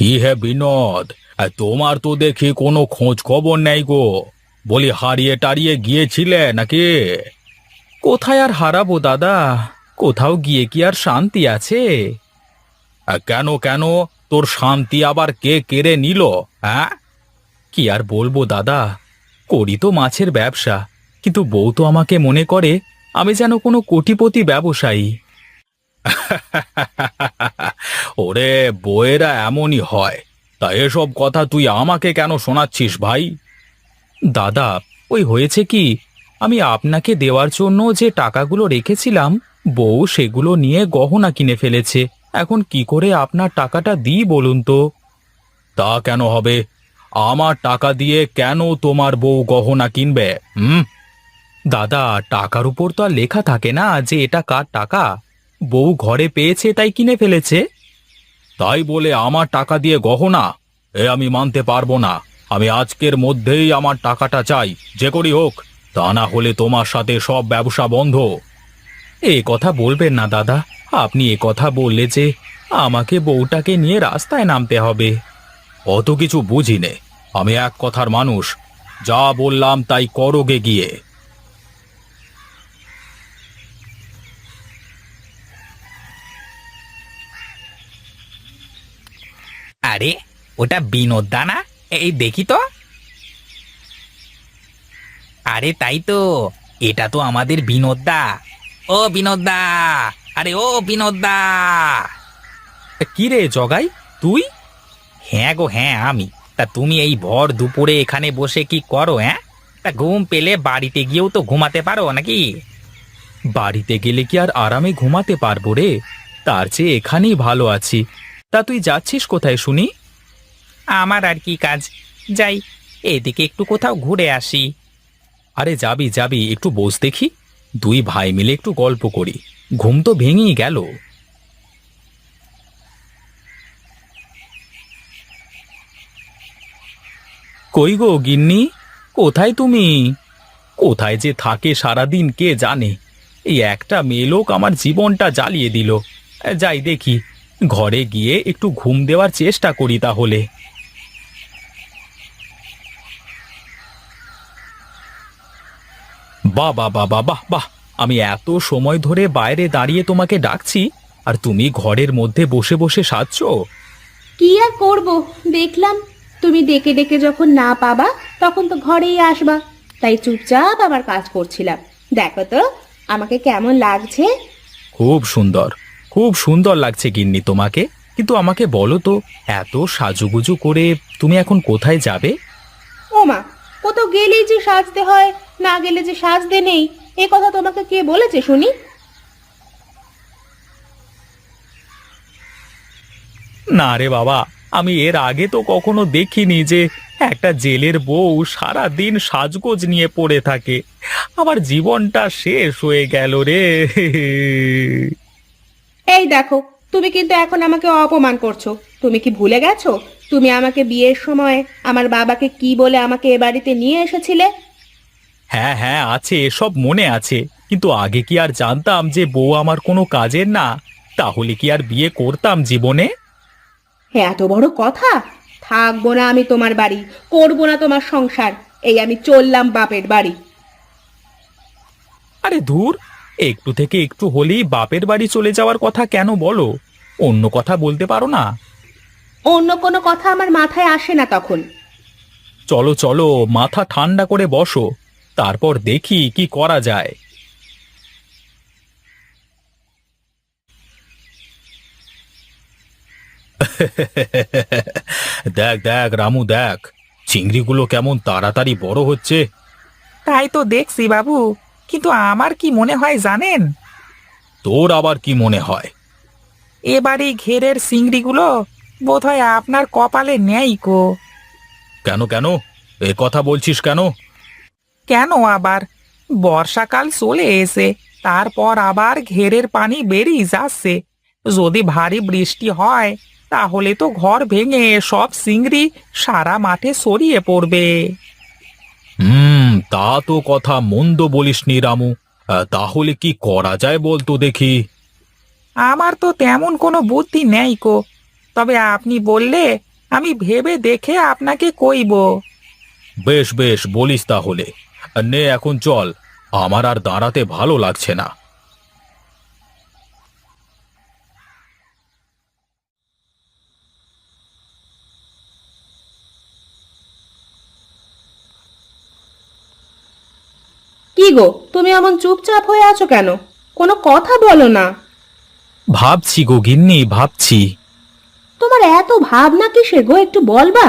কি হে বিনোদ, তোমার তো দেখি কোনো খোঁজ খবর নেই গো। বলি হারিয়ে টারিয়ে গিয়েছিলে নাকি? কোথায় আর হারাবো দাদা, কোথাও গিয়ে কি আর শান্তি আছে? কেন কেন, তোর শান্তি আবার কে কেড়ে নিল? হ্যাঁ, কি আর বলবো দাদা, করি তো মাছের ব্যবসা, কিন্তু বউ তো আমাকে মনে করে আমি যেন কোনো কোটিপতি ব্যবসায়ী। ওরে, বউয়েরা এমনই হয়। তা এসব কথা তুই আমাকে কেন শোনাচ্ছিস ভাই? দাদা, ওই হয়েছে কি, আমি আপনাকে দেওয়ার জন্য যে টাকাগুলো রেখেছিলাম, বউ সেগুলো নিয়ে গহনা কিনে ফেলেছে। এখন কি করে আপনার টাকাটা দিই বলুন তো? তা কেন হবে? আমার টাকা দিয়ে কেন তোমার বউ গহনা কিনবে? দাদা, টাকার উপর তো আর লেখা থাকে না যে এটা কার টাকা। বউ ঘরে পেয়েছে তাই কিনে ফেলেছে। তাই বলে আমার টাকা দিয়ে গহনা? এ আমি মানতে পারবো না। আমি আজকের মধ্যেই আমার টাকাটা চাই, যে করি হোক। তা না হলে তোমার সাথে সব ব্যবসা বন্ধ। এ কথা বলবেন না দাদা, আপনি এ কথা বললে যে আমাকে বউটাকে নিয়ে রাস্তায় নামতে হবে। অত কিছু বুঝি নে, আমি এক কথার মানুষ। যা বললাম তাই করোগে গিয়ে। আরে, ওটা বিনোদ দা না? এই দেখি তো। আরে তাই তো, এটা তো আমাদের বিনোদ দা। ও বিনোদ দা, আরে ও বিনোদ দা। কি রে জগাই, তুই? হ্যাঁ গো হ্যাঁ, আমি। তা তুমি এই ভর দুপুরে এখানে বসে কি করো? হ্যাঁ, তা ঘুম পেলে বাড়িতে গিয়েও তো ঘুমাতে পারো নাকি? বাড়িতে গেলে কি আর আরামে ঘুমাতে পারবো রে? তার চেয়ে এখানেই ভালো আছি। তা তুই যাচ্ছিস কোথায় শুনি? আমার আর কি কাজ, যাই এদিকে একটু কোথাও ঘুরে আসি। আরে যাবি যাবি, একটু বস দেখি। দুই ভাই মিলে একটু গল্প করি। ঘুম তো ভেঙেই গেল। কই গো গিন্নি, কোথায় তুমি? কোথায় যে থাকে সারাদিন কে জানে। এই একটা মেয়ে লোক আমার জীবনটা জ্বালিয়ে দিল। যাই দেখি, ঘরে গিয়ে একটু ঘুম দেওয়ার চেষ্টা করি তাহলে। বাহ বাহ বাহ বাহ বাহ বাহ! আমি এত সময় ধরে বাইরে দাঁড়িয়ে তোমাকে ডাকছি, আর তুমি ঘরের মধ্যে বসে বসে সাজছো। কি আর করব, দেখলাম তুমি ডেকে ডেকে যখন না পাবা তখন তো ঘরেই আসবা, তাই চুপচাপ আমার কাজ করছিলাম। দেখো তো আমাকে কেমন লাগছে। খুব সুন্দর, খুব সুন্দর লাগছে গিন্নি তোমাকে। কিন্তু আমাকে বলো তো, এত সাজুগুজু করে তুমি এখন কোথায় যাবে? ও মা, কোথাও গেলেই যে সাজতে হয়, না গেলে যে সাজতে নেই, এ কথা তোমাকে কে বলেছে শুনি? না রে বাবা, আমি এর আগে তো কখনো দেখিনি যে একটা জেলের বউ সারা দিন সাজগোজ নিয়ে পড়ে থাকে। আমার জীবনটা শেষ হয়ে গেল রে। এই দেখো, তুমি কিন্তু এখন আমাকে অপমান করছো। তুমি কি ভুলে গেছো তুমি আমাকে বিয়ের সময় আমার বাবাকে কি বলে আমাকে এ বাড়িতে নিয়ে এসেছিলে? হ্যাঁ হ্যাঁ, আছে, এসব মনে আছে। কিন্তু আগে কি আর জানতাম যে বউ আমার কোনো কাজের না? তাহলে কি আর বিয়ে করতাম জীবনে? এত বড় কথা! থাকবো না আমি তোমার বাড়ি, করবো না তোমার সংসার। এই আমি চললাম বাপের বাড়ি। আরে ধুর, একটু থেকে একটু হলেই বাপের বাড়ি চলে যাওয়ার কথা কেন বলো? অন্য কথা বলতে পারো না? অন্য কোনো কথা আমার মাথায় আসে না তখন। চলো চলো, মাথা ঠান্ডা করে বসো, তারপর দেখি কি করা যায়। দেখ দেখ রামু, দেখ চিংড়িগুলো কেমন তাড়াতাড়ি বড় হচ্ছে। তাই তো দেখছি বাবু, কিন্তু আমার কি মনে হয় জানেন? তোর আবার কি মনে হয়? এবারে ঘেরের চিংড়িগুলো বোধহয় আপনার কপালে নেই কো। কেন কেন, এ কথা বলছিস কেন? কেন আবার? বর্ষাকাল চলে এসে, তারপর আবার ঘেরের পানি বেরিয়ে যাচ্ছে। যদি ভারী বৃষ্টি হয় তাহলে তো ঘর ভেঙে সব চিংড়ি সারা মাঠে ছড়িয়ে পড়বে। তা তো কথা মন্দ বলিসনি রামু। তাহলে কি করা যায় বলতো দেখি। আমার তো তেমন কোনো বুদ্ধি নেই কো, তবে আপনি বললে আমি ভেবে দেখে আপনাকে কইব। বেশ বেশ বলিস তাহলে। নে এখন চল, আমার আর দাঁড়াতে ভালো লাগছে না। কি গো, তুমি এমন চুপচাপ হয়ে আছো কেন? কোনো কথা বলো না। ভাবছি গো গিন্নি, ভাবছি। তোমার এত ভাবনা কিসের গো, একটু বলবা?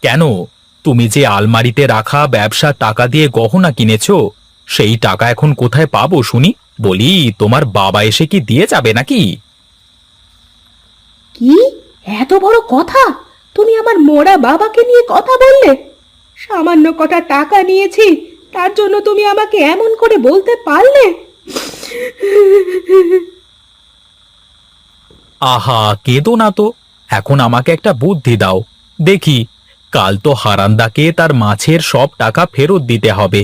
কেন, তুমি যে আলমারিতে রাখা ব্যবসার টাকা দিয়ে গহনা কিনেছো, সেই টাকা এখন কোথায় পাবো শুনি? বলি, তোমার বাবা এসে কি দিয়ে যাবে নাকি? কি এত বড় কথা! তুমি আমার মোড়া বাবাকে নিয়ে কথা বললে? সামান্য কটা টাকা নিয়েছি, তার জন্য তুমি আমাকে এমন করে বলতে পারলে? আহা, কেঁদো না তো। এখন আমাকে একটা বুদ্ধি দাও দেখি। কাল তো হারান্দাকে তার মাছের সব টাকা ফেরত দিতে হবে।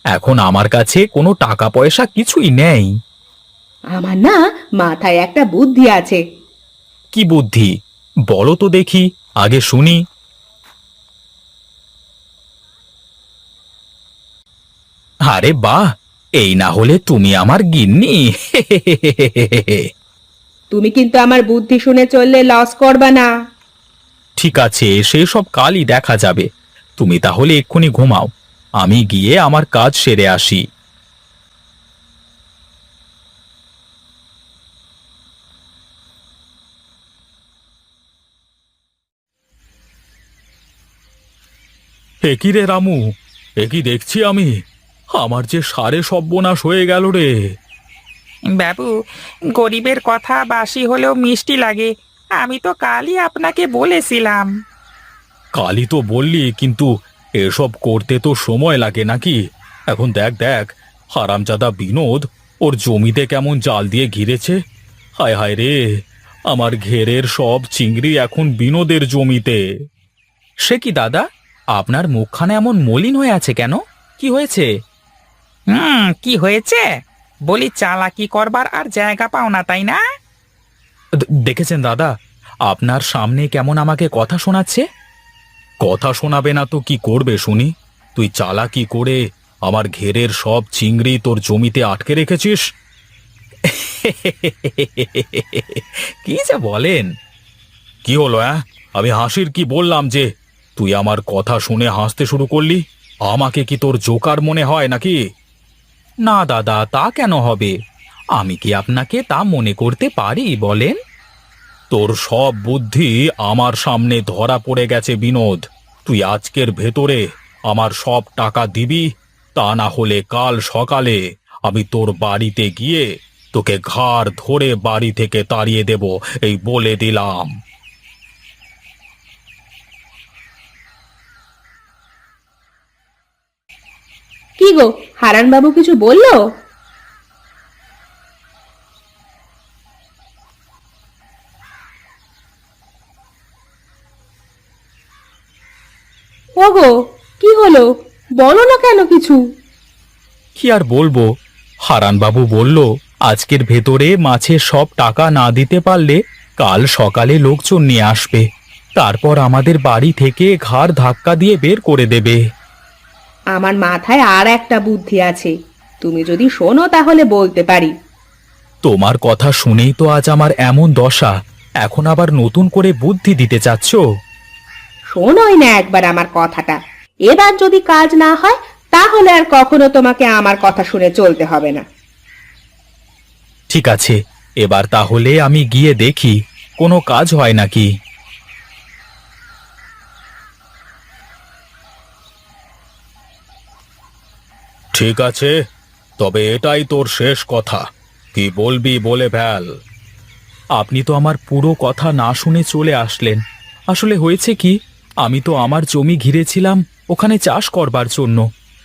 এখন আমার কাছে কোনো টাকা পয়সা কিছুই নেই। আমার না মাথায় একটা বুদ্ধি আছে। কি বুদ্ধি? বলো তো দেখি, আগে শুনি। আরে বাহ, এই না হলে তুমি আমার গিন্নি! তুমি কিন্তু আমার বুদ্ধি শুনে চললে লস করবা না। ঠিক আছে, সেই সব কালই দেখা যাবে। তুমি তাহলে এক্ষুনি ঘুমাও, আমি গিয়ে আমার কাজ সেরে আসি। একই রে রামু, একই দেখছি আমি। আমার যে সারে সর্বনাশ হয়ে গেল রে। বাবু, গরিবের কথা বাসি হলেও মিষ্টি লাগে। আমি তো কালই আপনাকে বলেছিলাম। কালই তো বললি, কিন্তু এসব করতে তো সময় লাগে নাকি? এখন দেখ দেখ, হারামজাদা বিনোদ ওর জমিতে কেমন জাল দিয়ে ঘিরেছে। হায় হায় রে, আমার ঘেরের সব চিংড়ি এখন বিনোদের জমিতে। সে কি দাদা, আপনার মুখখানে এমন মলিন হয়ে আছে কেন? কি হয়েছে? কি হয়েছে? বলি, চালাকি করবার আর জায়গা পাও না, তাই না? দেখেছেন দাদা, আপনার সামনে কেমন আমাকে কথা শোনাচ্ছে। কথা শোনাবে না তো কি করবে শুনি? তুই চালাকি করে আমার ঘেরের সব চিংড়ি তোর জমিতে আটকে রেখেছিস। কি যে বলেন! কি হলো? আমি হাসির কি বললাম যে তুই আমার কথা শুনে হাসতে শুরু করলি? আমাকে কি তোর জোকার মনে হয় নাকি? না দাদা, তা কেন হবে? আমি কি আপনাকে তা মনে করতে পারি বলেন? তোর সব বুদ্ধি আমার সামনে ধরা পড়ে গেছে বিনোদ। তুই আজকের ভেতরে আমার সব টাকা দিবি, তা না হলে কাল সকালে আমি তোর বাড়িতে গিয়ে তোকে ঘাড় ধরে বাড়ি থেকে তাড়িয়ে দেব, এই বলে দিলাম। কি গো, হারান বাবু কিছু বললো? ওগো, কি হলো? বলো না কেন কিছু? কি আর বলবো, হারানবাবু বলল আজকের ভেতরে মাছের সব টাকা না দিতে পারলে কাল সকালে লোকজন নিয়ে আসবে, তারপর আমাদের বাড়ি থেকে ঘাড় ধাক্কা দিয়ে বের করে দেবে। আমার মাথায় আর একটা বুদ্ধি আছে, তুমি যদি শোনো তাহলে বলতে পারি। তোমার কথা শুনেই তো আজ আমার এমন দশা, এখন আবার নতুন করে বুদ্ধি দিতে চাচ্ছ? শোনোই না একবার আমার কথাটা। এবার যদি কাজ না হয় তাহলে আর কখনো তোমাকে আমার কথা শুনে চলতে হবে না। ঠিক আছে, এবার তাহলে আমি গিয়ে দেখি কোনো কাজ হয় নাকি। ঠিক আছে, তবে এটাই তোর শেষ কথা। কি বলবি বলে ফেল। আপনি তো আমার পুরো কথা না শুনে চলে আসলেন। আসলে হয়েছে কি, আমি তো আমার জমি ঘিরেছিলাম ওখানে চাষ করবার জন্য,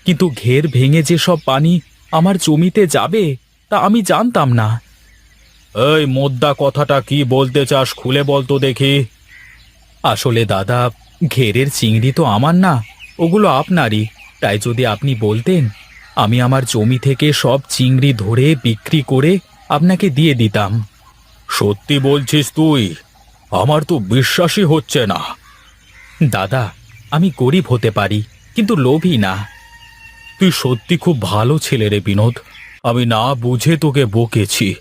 কিন্তু ঘের ভেঙে যে সব পানি আমার জমিতে যাবে তা আমি জানতাম না। এই মোদ্দা কথাটা কি বলতে চাস, খুলে বল তো দেখি। আসলে দাদা, ঘেরের চিংড়ি তো আমার না, ওগুলো আপনারই। তাই যদি আপনি বলতেন, আমি আমার জমি থেকে সব চিংড়ি ধরে বিক্রি করে আপনাকে দিয়ে দিতাম। সত্যি বলছিস তুই? আমার তো বিশ্বাসই হচ্ছে না। দাদা, আমি গরিব হতে পারি, কিন্তু লোভী না। তুই সত্যি খুব ভালো ছেলে রে বিনোদ। আমি না বুঝে তোকে বকেছি।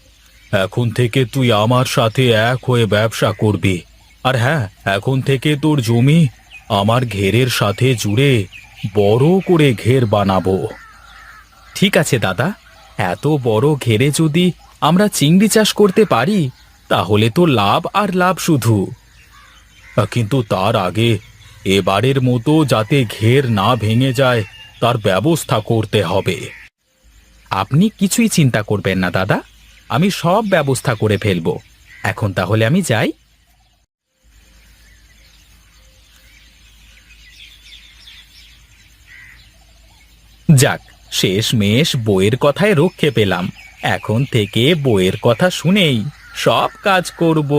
এখন থেকে তুই আমার সাথে এক হয়ে ব্যবসা করবি। আর হ্যাঁ, এখন থেকে তোর জমি আমার ঘেরের সাথে জুড়ে বড় করে ঘের বানাবো। ঠিক আছে দাদা, এত বড় ঘেরে যদি আমরা চিংড়ি চাষ করতে পারি তাহলে তো লাভ আর লাভ শুধু। কিন্তু তার আগে এবারের মতো যাতে ঘের না ভেঙে যায় তার ব্যবস্থা করতে হবে। আপনি কিছুই চিন্তা করবেন না দাদা, আমি সব ব্যবস্থা করে ফেলবো। এখন তাহলে আমি যাই। যাক, শেষমেশ বইয়ের কথায় রক্ষে পেলাম। এখন থেকে বইয়ের কথা শুনেই সব কাজ করব।